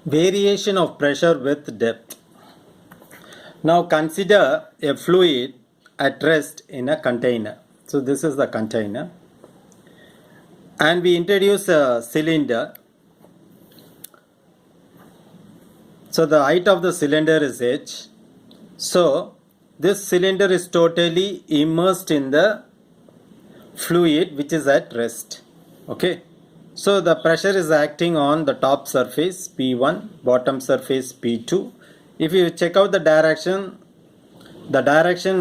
Variation of pressure with depth. Now consider a fluid at rest in a container. So this is the container. And we introduce a cylinder. So the height of the cylinder is h. So this cylinder is totally immersed in the fluid which is at rest. Okay. So the pressure is acting on the top surface P1, bottom surface P2. If you check out the direction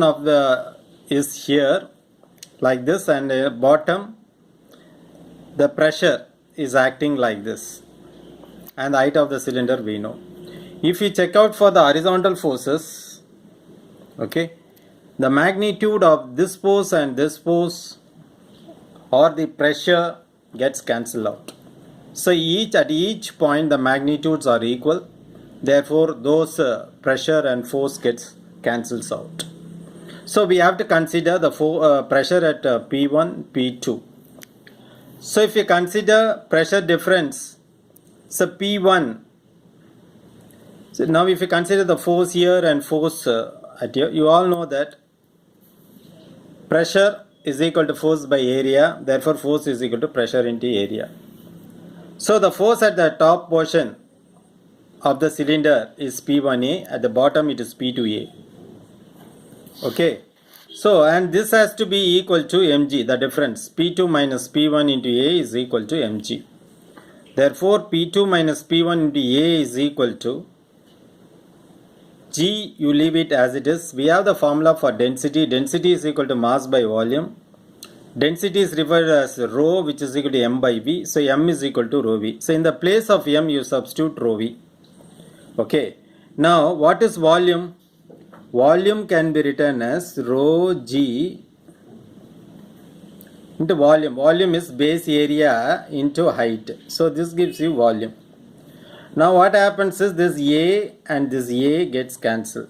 of the is here like this, and bottom the pressure is acting like this, and the height of the cylinder we know. If you check out for the horizontal forces, okay, the magnitude of this force and this force or the pressure gets cancelled out. So at each point the magnitudes are equal, therefore those pressure and force gets cancels out. So we have to consider the pressure at P1, P2. So if you consider pressure difference, so P1, so now if you consider the force here and force at here, you all know that pressure is equal to force by area, therefore force is equal to pressure into area. So the force at the top portion of the cylinder is P1A, at the bottom it is P2A. Okay, so and this has to be equal to mg, the difference P2 minus P1 into A is equal to mg. Therefore P2 minus P1 into A is equal to G, you leave it as it is. We have the formula for density. Density is equal to mass by volume. Density is referred as rho, which is equal to m by v. So m is equal to rho v. So in the place of m you substitute rho v. Okay. Now what is volume? Volume can be written as rho g into volume. Volume is base area into height. So this gives you volume. Now what happens is this A and this A gets cancelled.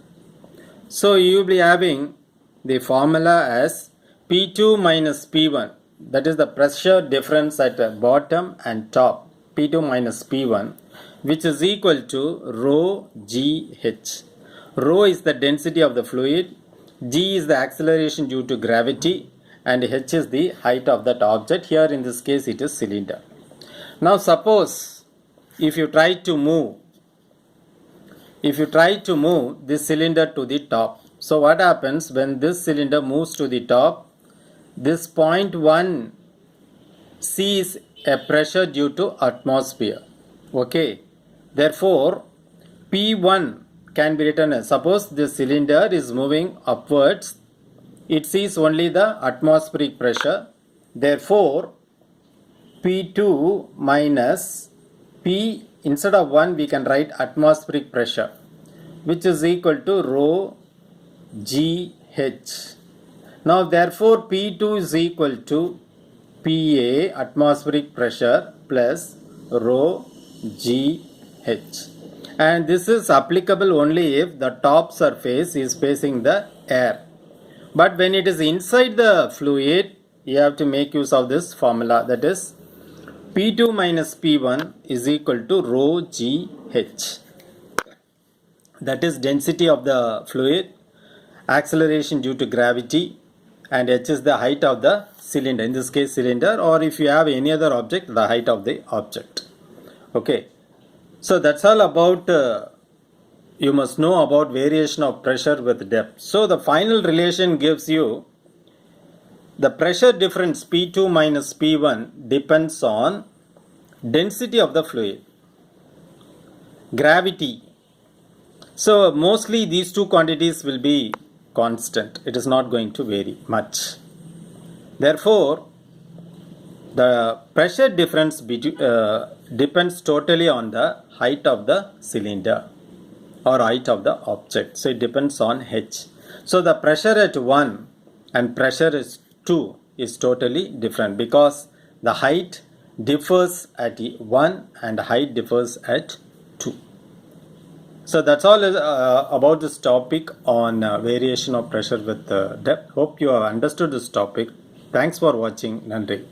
So you will be having the formula as P2 minus P1, that is the pressure difference at the bottom and top, P2 minus P1, which is equal to rho GH. Rho is the density of the fluid, G is the acceleration due to gravity, and H is the height of that object. Here in this case it is cylinder. Now suppose if you try to move this cylinder to the top, so what happens when this cylinder moves to the top? This point 1 sees a pressure due to atmosphere. Okay, therefore P1 can be written as, suppose this cylinder is moving upwards, it sees only the atmospheric pressure, therefore P2 minus P, instead of 1 we can write atmospheric pressure, which is equal to rho GH. Now therefore P2 is equal to PA, atmospheric pressure, plus rho GH. And this is applicable only if the top surface is facing the air. But when it is inside the fluid, you have to make use of this formula, that is P2 minus P1 is equal to rho GH. That is density of the fluid, acceleration due to gravity, and H is the height of the cylinder, in this case cylinder, or if you have any other object, the height of the object. Okay, so that's all about you must know about variation of pressure with depth. So the final relation gives you the pressure difference P2 minus P1 depends on density of the fluid, gravity. So mostly these two quantities will be constant. It is not going to vary much. Therefore, the pressure difference depends totally on the height of the cylinder or height of the object. So it depends on H. So the pressure at 1 and pressure is 2 is totally different because the height differs at 1 and height differs at 2. So that's all about this topic on variation of pressure with depth. Hope you have understood this topic. Thanks for watching. Nandri.